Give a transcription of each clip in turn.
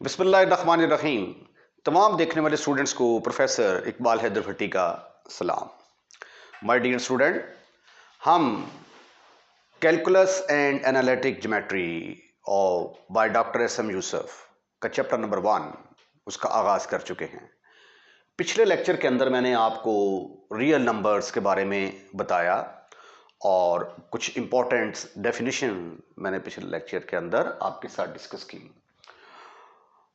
बिस्मिल्लाहिर्रहमानिर्रहीम। तमाम देखने वाले स्टूडेंट्स को प्रोफेसर इकबाल हैदर भट्टी का सलाम। माय डियर स्टूडेंट, हम कैलकुलस एंड एनालिटिक ज्योमेट्री और बाय डॉक्टर एस.एम. यूसुफ का चैप्टर नंबर 1 उसका आगाज़ कर चुके हैं। पिछले लेक्चर के अंदर मैंने आपको रियल नंबर्स के बारे में बताया और कुछ इम्पोर्टेंट डेफिनेशन मैंने पिछले लेक्चर के अंदर आपके साथ डिस्कस की।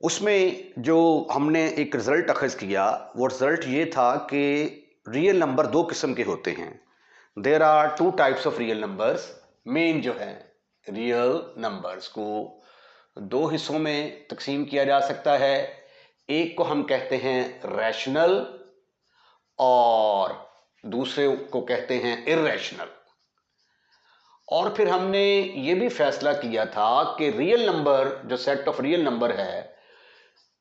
उसमें जो हमने एक रिज़ल्ट अखज़ किया वो रिज़ल्ट ये था कि रियल नंबर दो किस्म के होते हैं। There are two types of real numbers. Main जो है रियल नंबर्स को दो हिस्सों में तकसीम किया जा सकता है। एक को हम कहते हैं रैशनल और दूसरे को कहते हैं इर्रेशनल। और फिर हमने ये भी फैसला किया था कि रियल नंबर जो सेट ऑफ रियल नंबर है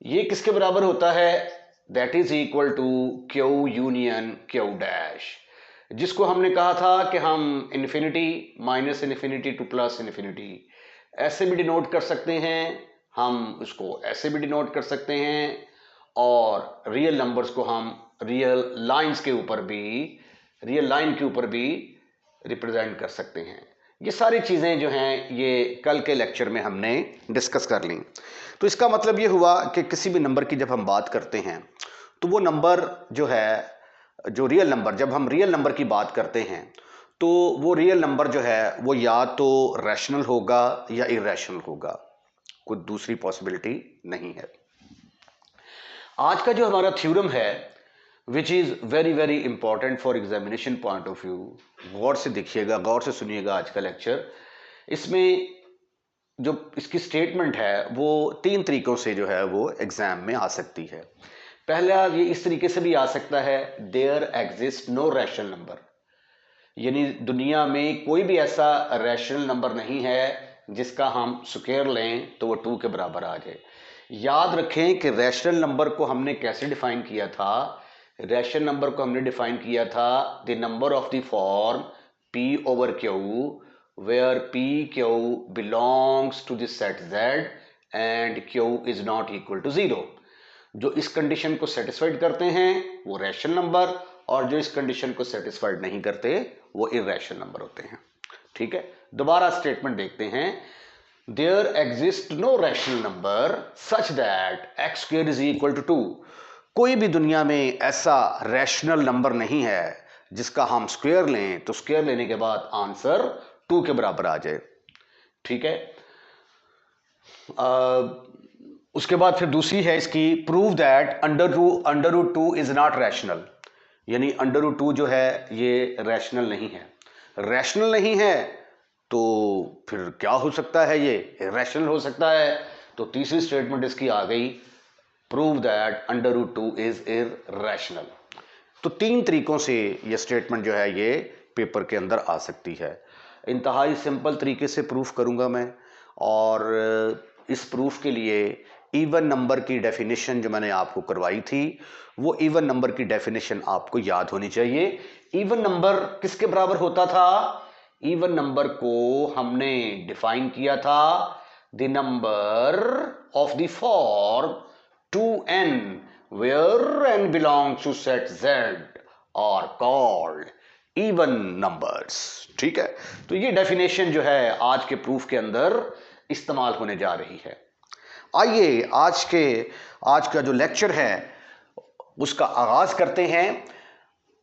ये किसके बराबर होता है? That is equal to Q union Q dash, जिसको हमने कहा था कि हम infinity minus infinity to plus infinity ऐसे भी डिनोट कर सकते हैं, हम उसको ऐसे भी डिनोट कर सकते हैं, और रियल नंबर्स को हम रियल लाइंस के ऊपर भी रियल लाइन के ऊपर भी रिप्रेजेंट कर सकते हैं। ये सारी चीज़ें जो हैं ये कल के लेक्चर में हमने डिस्कस कर ली। तो इसका मतलब ये हुआ कि किसी भी नंबर की जब हम बात करते हैं तो वो नंबर जो है, जो रियल नंबर, जब हम रियल नंबर की बात करते हैं तो वो रियल नंबर जो है वो या तो रैशनल होगा या इरैशनल होगा, कोई दूसरी पॉसिबिलिटी नहीं है। आज का जो हमारा थ्योरम है which is very very important for examination point of view, गौर से देखिएगा, गौर से सुनिएगा आज का लेक्चर। इसमें जो इसकी स्टेटमेंट है वो तीन तरीक़ों से जो है वो एग्ज़ाम में आ सकती है। पहला ये इस तरीके से भी आ सकता है, there exist no rational number, यानी दुनिया में कोई भी ऐसा रैशनल नंबर नहीं है जिसका हम स्क्वायर लें तो वो 2 के बराबर आ जाए। याद रखें कि रैशनल नंबर को हमने कैसे डिफाइन किया था? रैशनल नंबर को हमने डिफाइन किया था the number of the form p over q where p q belongs to the set z and q is not equal to 0। जो इस कंडीशन को सेटिस्फाइड करते हैं वो रैशनल नंबर, और जो इस कंडीशन को सेटिस्फाइड नहीं करते वो इर्रेशनल नंबर होते हैं। ठीक है, दोबारा स्टेटमेंट देखते हैं। There exist no rational number such that x square is equal to 2। कोई भी दुनिया में ऐसा रैशनल नंबर नहीं है जिसका हम स्क्वायर लें तो स्क्वायर लेने के बाद आंसर 2 के बराबर आ जाए। ठीक है, उसके बाद फिर दूसरी है इसकी, prove that under root 2 is not rational, यानी अंडर रूट 2 जो है ये रैशनल नहीं है। रैशनल नहीं है तो फिर क्या हो सकता है? ये इरैशनल हो सकता है। तो तीसरी स्टेटमेंट इसकी आ गई, prove that under root 2 is irrational. तो तीन तरीकों से ये स्टेटमेंट जो है ये पेपर के अंदर आ सकती है। इंतहाई सिंपल तरीके से प्रूफ करूंगा मैं, और इस प्रूफ के लिए इवन नंबर की डेफिनेशन जो मैंने आपको करवाई थी वो इवन नंबर की डेफिनेशन आपको याद होनी चाहिए। इवन नंबर किसके बराबर होता था? इवन नंबर को हमने डिफाइन किया था the number of the form 2n where n belongs to set z are called even numbers। ठीक है, तो ये डेफिनेशन जो है आज के प्रूफ के अंदर इस्तेमाल होने जा रही है। आइए आज का जो लेक्चर है उसका आगाज करते हैं।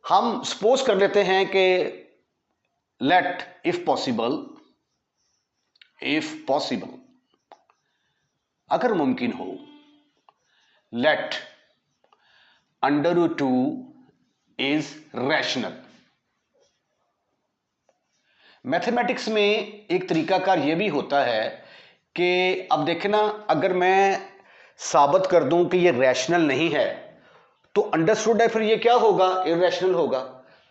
हम सपोज कर लेते हैं कि लेट इफ पॉसिबल अगर मुमकिन हो, let under root 2 is rational. Mathematics में एक तरीकाकार यह भी होता है कि अब देखें ना, अगर मैं साबित कर दूं कि ये रैशनल नहीं है तो अंडरस्टूड है फिर ये क्या होगा? इरैशनल होगा।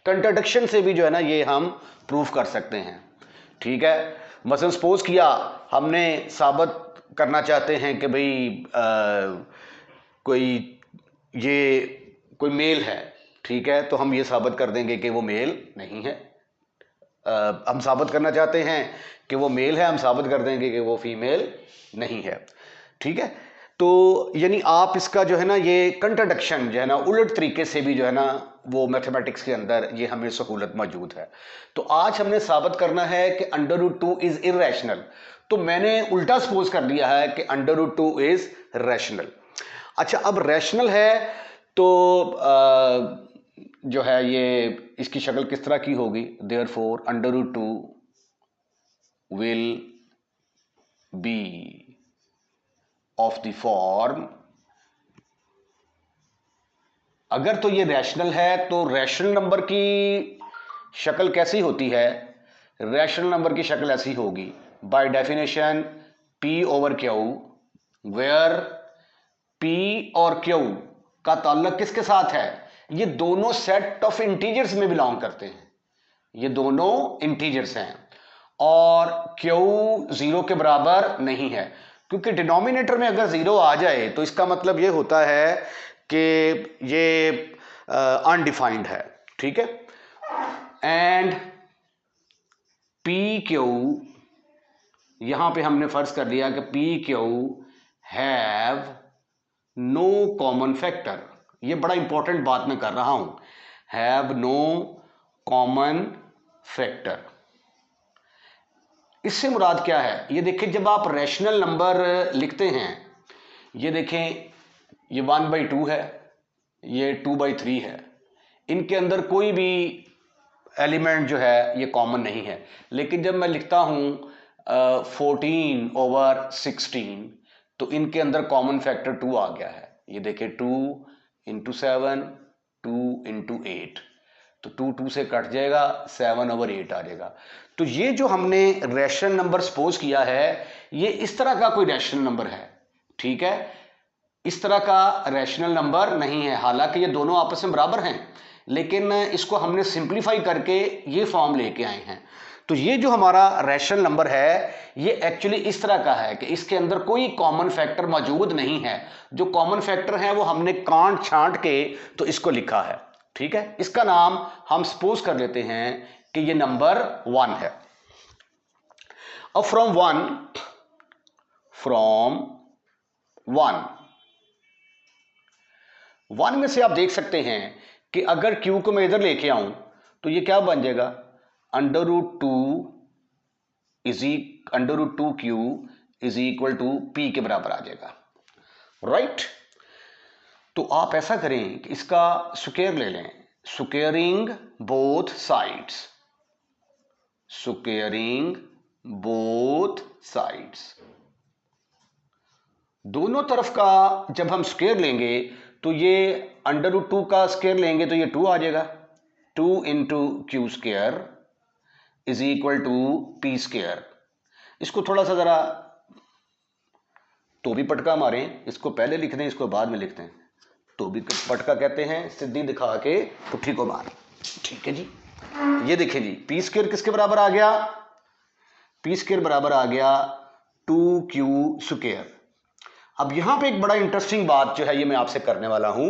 कंट्राडिक्शन से भी जो है ना ये हम प्रूफ कर सकते हैं। ठीक है, मसलन सपोज किया हमने साबित करना चाहते हैं कि भाई कोई मेल है, ठीक है, तो हम ये साबित कर देंगे कि वो मेल नहीं है। हम साबित करना चाहते हैं कि वो मेल है, हम साबित कर देंगे कि वो फीमेल नहीं है। ठीक है, तो यानी आप इसका जो है ना ये कंट्राडिक्शन जो है ना उलट तरीके से भी जो है ना वो मैथमेटिक्स के अंदर ये हमें सहूलत मौजूद है। तो आज हमने साबित करना है कि √2 इज इरेशनल। तो मैंने उल्टा सपोज कर दिया है कि √2 इज रैशनल। अच्छा, अब रैशनल है तो जो है ये इसकी शक्ल किस तरह की होगी? Therefore √2 will be of the form, अगर तो ये रैशनल है तो रैशनल नंबर की शक्ल कैसी होती है? रैशनल नंबर की शक्ल ऐसी होगी by definition P/Q, where P और Q का ताल्लुक किसके साथ है? ये दोनों सेट ऑफ इंटीजर्स में बिलोंग करते हैं, ये दोनों इंटीजर्स हैं और Q 0 के बराबर नहीं है, क्योंकि डिनोमिनेटर में अगर 0 आ जाए तो इसका मतलब ये होता है कि ये अनडिफाइंड है, ठीक है। एंड PQ, यहां पे हमने फर्ज कर लिया कि PQ have no common factor. ये बड़ा इंपॉर्टेंट बात मैं कर रहा हूं, हैव नो कॉमन फैक्टर। इससे मुराद क्या है? ये देखें, जब आप रैशनल नंबर लिखते हैं, ये देखें ये 1/2 है, ये 2/3 है, इनके अंदर कोई भी एलिमेंट जो है ये कॉमन नहीं है। लेकिन जब मैं लिखता हूं 14/16 तो इनके अंदर कॉमन फैक्टर 2 आ गया है। ये देखें 2 × 7, 2 × 8, तो 2 से कट जाएगा, 7/8 आ जाएगा। तो ये जो हमने रैशनल नंबर सपोज किया है ये इस तरह का कोई रैशनल नंबर है, ठीक है, इस तरह का रैशनल नंबर नहीं है। हालांकि ये दोनों आपस में बराबर हैं, लेकिन इसको हमने सिंप्लीफाई करके ये फॉर्म लेके आए हैं। तो ये जो हमारा रैशनल नंबर है ये एक्चुअली इस तरह का है कि इसके अंदर कोई कॉमन फैक्टर मौजूद नहीं है। जो कॉमन फैक्टर है वो हमने काट छांट के तो इसको लिखा है, ठीक है। इसका नाम हम सपोज कर लेते हैं कि ये नंबर 1 है। अब फ्रॉम वन में से आप देख सकते हैं कि अगर Q को मैं इधर लेके आऊं तो ये क्या बन जाएगा? √2Q is equal to P के बराबर आ जाएगा, राइट। तो आप ऐसा करें कि इसका स्क्वायर ले लें, स्क्वायरिंग बोथ साइड्स, दोनों तरफ का जब हम स्क्वायर लेंगे तो ये √2 का स्क्वायर लेंगे तो ये 2 आ जाएगा, 2 × Q² is equal to P²। इसको थोड़ा सा जरा तो भी पटका मारें, इसको पहले लिख दें, इसको बाद में लिखते हैं। तो भी पटका कहते हैं सिद्धि दिखा के पुट्ठी को मार, ठीक है जी। ये देखिए जी, P² किसके बराबर आ गया? P² बराबर आ गया 2Q²। अब यहां पे एक बड़ा इंटरेस्टिंग बात जो है ये मैं आपसे करने वाला हूं,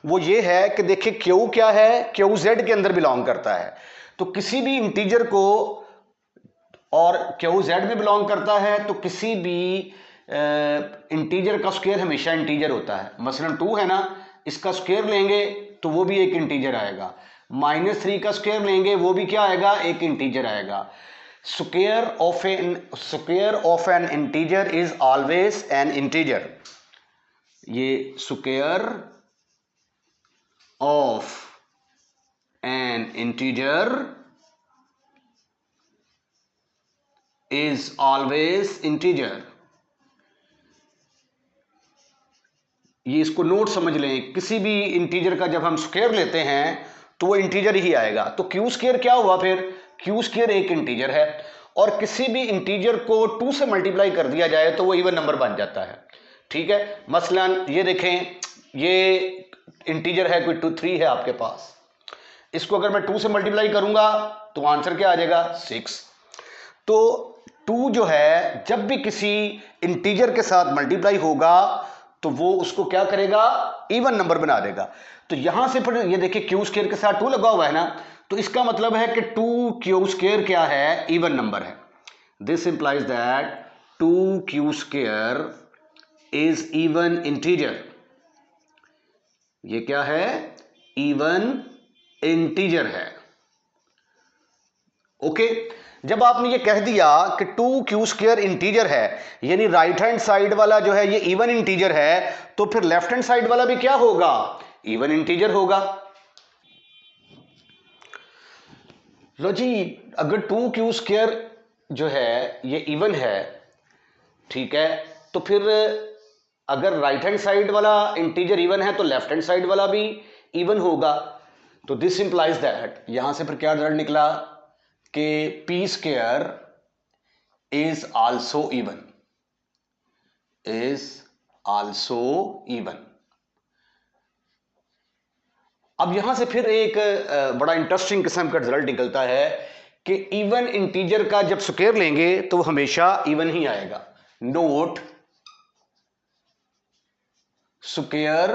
वो ये है कि देखिए Q क्या है? Q Z के अंदर बिलोंग करता है। तो किसी भी इंटीजर को, और Q Z में बिलोंग करता है तो किसी भी इंटीजर का स्क्वायर हमेशा इंटीजर होता है। मसलन 2 है ना, इसका स्क्वायर लेंगे तो वो भी एक इंटीजर आएगा, -3 का स्क्वायर लेंगे वो भी क्या आएगा? एक इंटीजर आएगा। Square of an integer is always an integer. ये square of an integer is always integer. ये इसको नोट समझ लें, किसी भी इंटीजर का जब हम स्क्वायर लेते हैं तो वो इंटीजर ही आएगा। तो Q² क्या हुआ फिर? Q² एक इंटीजर है, और किसी भी इंटीजर को 2 से मल्टीप्लाई कर दिया जाए तो वो इवन नंबर बन जाता है, ठीक है। मसलन ये देखें, ये इंटीजर है, कोई 3 है आपके पास, इसको अगर मैं 2 से मल्टीप्लाई करूंगा तो आंसर क्या आ जाएगा? 6। तो 2 जो है जब भी किसी इंटीजर के साथ मल्टीप्लाई होगा तो वो उसको क्या करेगा? इवन नंबर बना देगा। तो यहां से फिर ये देखिए Q² के साथ 2 लगा हुआ है ना, तो इसका मतलब है कि 2Q² क्या है? इवन नंबर है। This implies that 2Q² is even integer. ये क्या है? इवन इंटीजर है। ओके, जब आपने ये कह दिया कि 2q² इंटीजर है, यानी राइट हैंड साइड वाला जो है ये इवन इंटीजर है, तो फिर लेफ्ट हैंड साइड वाला भी क्या होगा? इवन इंटीजर होगा। लो जी, अगर 2q² जो है ये इवन है, ठीक है, तो फिर अगर राइट हैंड साइड वाला इंटीजर इवन है तो लेफ्ट हैंड साइड वाला भी इवन होगा। तो दिस इंप्लाइज दैट, यहां से फिर क्या रिजल्ट निकला कि p² is also even, is also even. अब यहां से फिर एक बड़ा इंटरेस्टिंग किस्म का रिजल्ट निकलता है कि इवन इंटीजर का जब स्क्वायर लेंगे तो वो हमेशा इवन ही आएगा। Note, square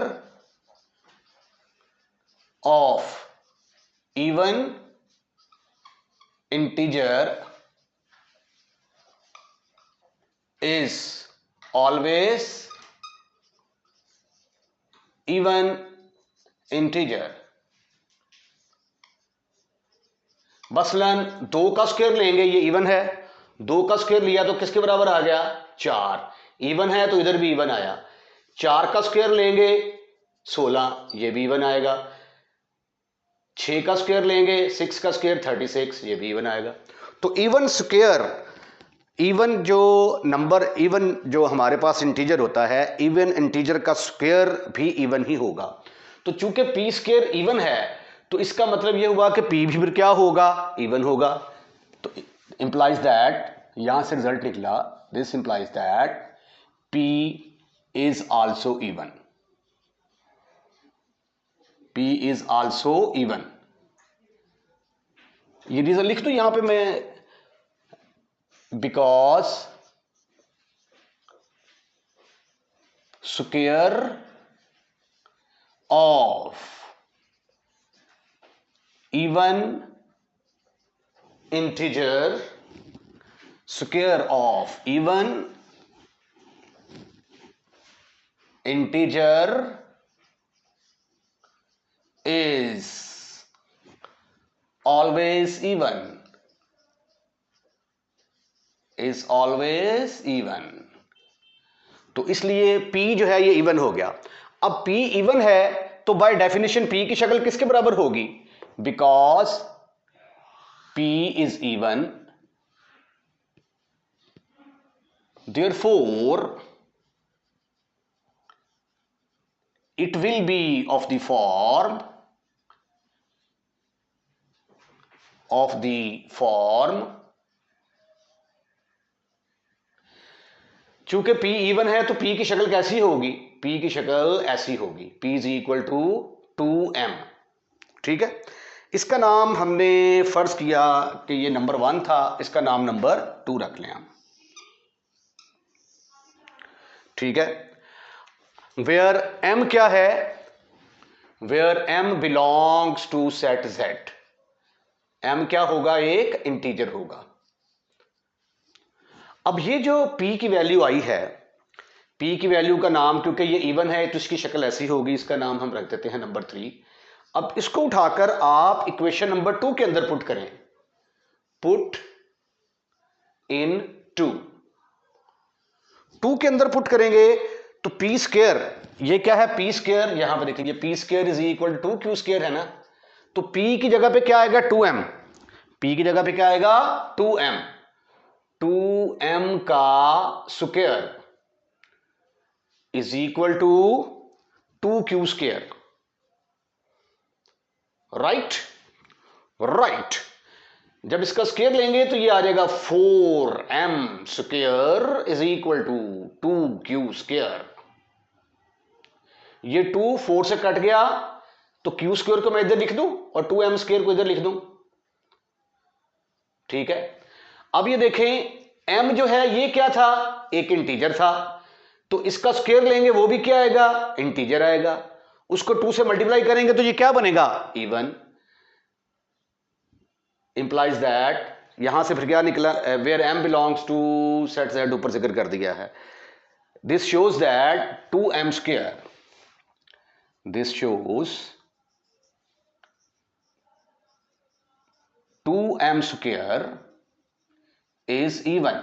of even integer is always even integer. मसलन 2 का स्क्वायर लेंगे, ये इवन है, 2 का स्क्वायर लिया तो किसके बराबर आ गया? 4, इवन है तो इधर भी इवन आया। 4 का स्क्वायर लेंगे 16, ये भी इवन आएगा। 6 का स्क्वायर लेंगे 6 का स्क्वायर 36, ये भी इवन आएगा। तो इवन स्क्वायर, इवन जो नंबर, इवन जो हमारे पास इंटीजर होता है, इवन इंटीजर का स्क्वायर भी इवन ही होगा। तो चूंकि p² इवन है तो इसका मतलब यह हुआ कि p भी फिर क्या होगा? इवन होगा। तो इंप्लाइज दैट, यहां से रिजल्ट निकला, this implies that p is also even, p is also even. ये रीजन लिख दूं यहां पे मैं, because square of even integer, square of even integer is always even, is always even। तो इसलिए p जो है ये इवन हो गया। अब p इवन है तो बाय डेफिनेशन p की शक्ल किसके बराबर होगी? Because p is even, therefore it will be of the form चूंकि p इवन है तो p की शक्ल कैसी होगी? p की शक्ल ऐसी होगी, p is equal to 2m। ठीक है, इसका नाम हमने फर्ज किया कि ये नंबर 1 था, इसका नाम नंबर 2 रख लें हम। ठीक है, वेयर m क्या है? Where m belongs to set z, m क्या होगा? एक इंटीजर होगा। अब ये जो p की वैल्यू आई है, p की वैल्यू का नाम, क्योंकि ये इवन है तो इसकी शक्ल ऐसी होगी, इसका नाम हम रख देते हैं नंबर 3। अब इसको उठाकर आप इक्वेशन नंबर 2 के अंदर पुट करें, पुट इन 2 के अंदर पुट करेंगे तो p², ये क्या है? p², यहां पर देखिए p² is equal to q² है ना, तो p की जगह पे क्या आएगा? 2m। p की जगह पे क्या आएगा? 2m। 2m का square is equal to 2q²। Right, right. जब इसका स्क्वायर लेंगे तो ये आ जाएगा 4m² is equal to 2q²। ये 2 4 से कट गया तो q² को मैं इधर लिख दूं और 2m² को इधर लिख दूं। ठीक है, अब ये देखें m जो है ये क्या था? एक इंटीजर था, तो इसका स्क्वायर लेंगे वो भी क्या आएगा? इंटीजर आएगा। उसको 2 से मल्टीप्लाई करेंगे तो ये क्या बनेगा? इवन। इंप्लाइज दैट, यहां से फिर क्या निकला? Where m belongs to set z, ऊपर जिक्र कर दिया है, This shows that 2m square, this shows 2m square is even.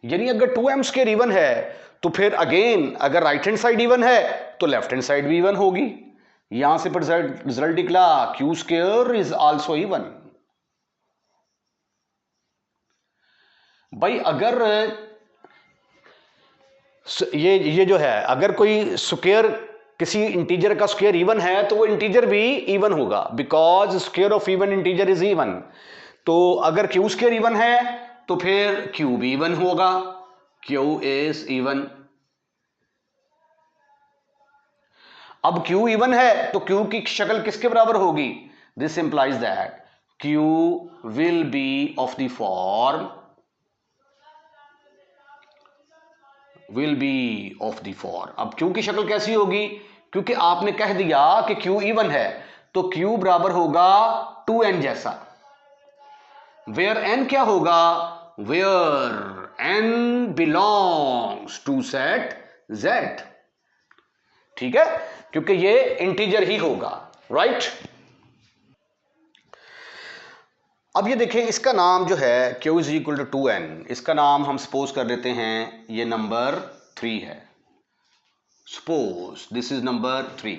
यानी अगर 2m स्क्वायर इवन है तो फिर अगेन अगर राइट हैंड साइड इवन है तो लेफ्ट हैंड साइड भी इवन होगी। यहां से पर रिजल्ट निकला q square is also even. भाई अगर ये जो है अगर कोई स्क्वायर किसी इंटीजर का स्क्वायर इवन है तो वो इंटीजर भी इवन होगा, because square of even integer is even. तो अगर q स्क्वायर इवन है तो फिर q भी इवन होगा, q इज इवन। अब q इवन है तो q की शक्ल किसके बराबर होगी? This implies that q will be of the form अब q की शक्ल कैसी होगी? क्योंकि आपने कह दिया कि q इवन है तो q बराबर होगा 2n जैसा। वेयर n क्या होगा? Where n belongs to set z। ठीक है, क्योंकि ये इंटीजर ही होगा, राइट। अब ये देखें, इसका नाम जो है q is equal to 2n, इसका नाम हम सपोज कर लेते हैं ये नंबर 3 है। Suppose this is number 3।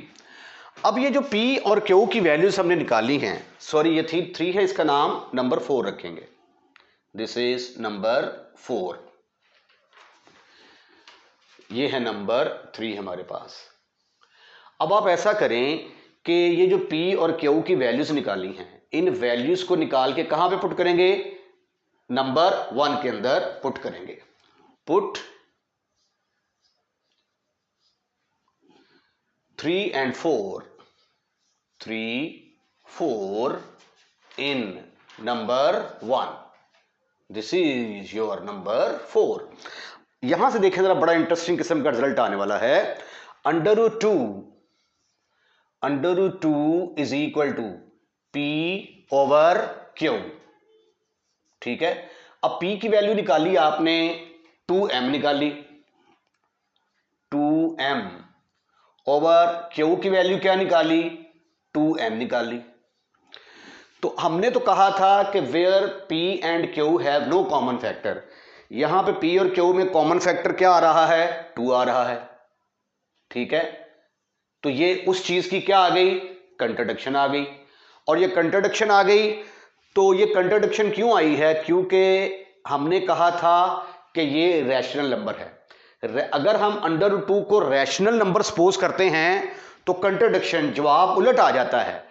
अब ये जो p और q की वैल्यूज हमने निकाली हैं, सॉरी ये 3 है, इसका नाम नंबर 4 रखेंगे। दिस इज नंबर 4, ये है नंबर 3 हमारे पास। अब आप ऐसा करें कि ये जो p और q की वैल्यूज निकाली हैं, इन वैल्यूज को निकाल के कहां पे पुट करेंगे? नंबर 1 के अंदर पुट करेंगे। Put 3 and 4 in number 1। This is your number 4। यहां से देखें जरा, बड़ा इंटरेस्टिंग किस्म का रिजल्ट आने वाला है। Under root 2 is equal to p over q। ठीक है, अब p की वैल्यू निकाली आपने, 2m निकाली, 2m ओवर q की वैल्यू क्या निकाली? 2m निकाली। तो हमने तो कहा था कि where p and q have no common factor, यहां पे p और q में कॉमन फैक्टर क्या आ रहा है? 2 आ रहा है। ठीक है, तो ये उस चीज की क्या आ गई? कंट्राडिक्शन आ गई। और ये कंट्राडिक्शन आ गई, तो ये कंट्राडिक्शन क्यों आई है? क्योंकि हमने कहा था कि ये रैशनल नंबर है। अगर हम अंडर रूट 2 को रैशनल नंबर सपोज करते हैं तो कंट्राडिक्शन जवाब उलट आ जाता है।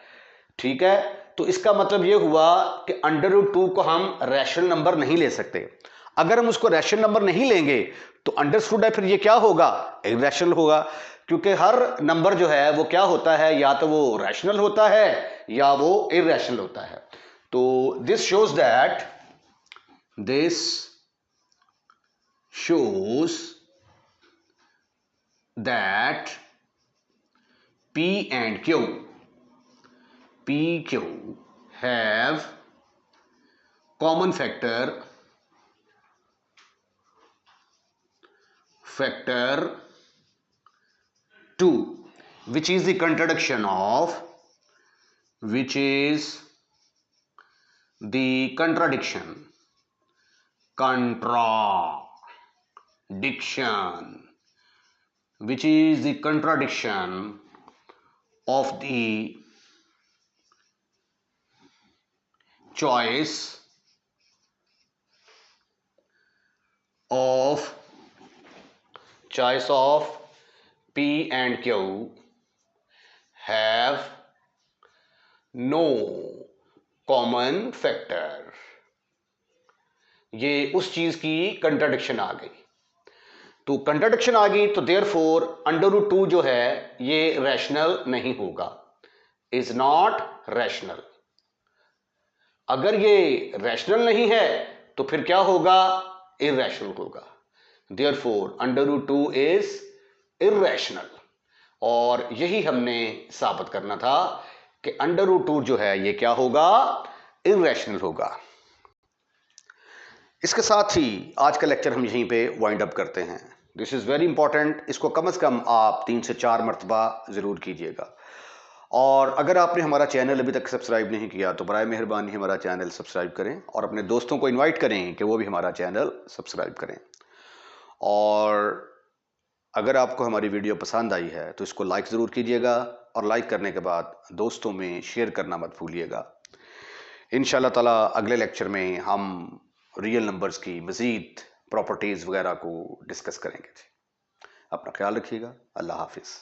ठीक है, तो इसका मतलब ये हुआ कि अंडर रूट 2 को हम रैशनल नंबर नहीं ले सकते। अगर हम उसको रैशनल नंबर नहीं लेंगे तो अंडरस्टूड है फिर ये क्या होगा? इरैशनल होगा, क्योंकि हर नंबर जो है वो क्या होता है, या तो वो रैशनल होता है या वो इरैशनल होता है। तो this shows that p and q have common factor 2, which is the contradiction of which is the contradiction of the choice of p and q have no common factor। ये उस चीज की कंट्राडिक्शन आ गई। तो contradiction आ गई तो therefore under root 2 जो है ये रैशनल नहीं होगा, इज नॉट रैशनल। अगर ये रैशनल नहीं है तो फिर क्या होगा? इरैशनल होगा। Therefore under root 2 is irrational. और यही हमने साबित करना था कि अंडर रूट 2 जो है ये क्या होगा? इरैशनल होगा। इसके साथ ही आज का लेक्चर हम यहीं पे वाइंड अप करते हैं। दिस इज़ वेरी इंपॉर्टेंट, इसको कम से कम आप 3 से 4 मरतबा ज़रूर कीजिएगा। और अगर आपने हमारा चैनल अभी तक सब्सक्राइब नहीं किया तो बराए मेहरबानी हमारा चैनल सब्सक्राइब करें और अपने दोस्तों को इनवाइट करें कि वो भी हमारा चैनल सब्सक्राइब करें। और अगर आपको हमारी वीडियो पसंद आई है तो इसको लाइक ज़रूर कीजिएगा और लाइक करने के बाद दोस्तों में शेयर करना मत भूलिएगा। इंशाल्लाह ताला अगले लेक्चर में हम रियल नंबर्स की मज़ीद प्रॉपर्टीज़ वगैरह को डिस्कस करेंगे। अपना ख्याल रखिएगा। अल्लाह हाफिज़।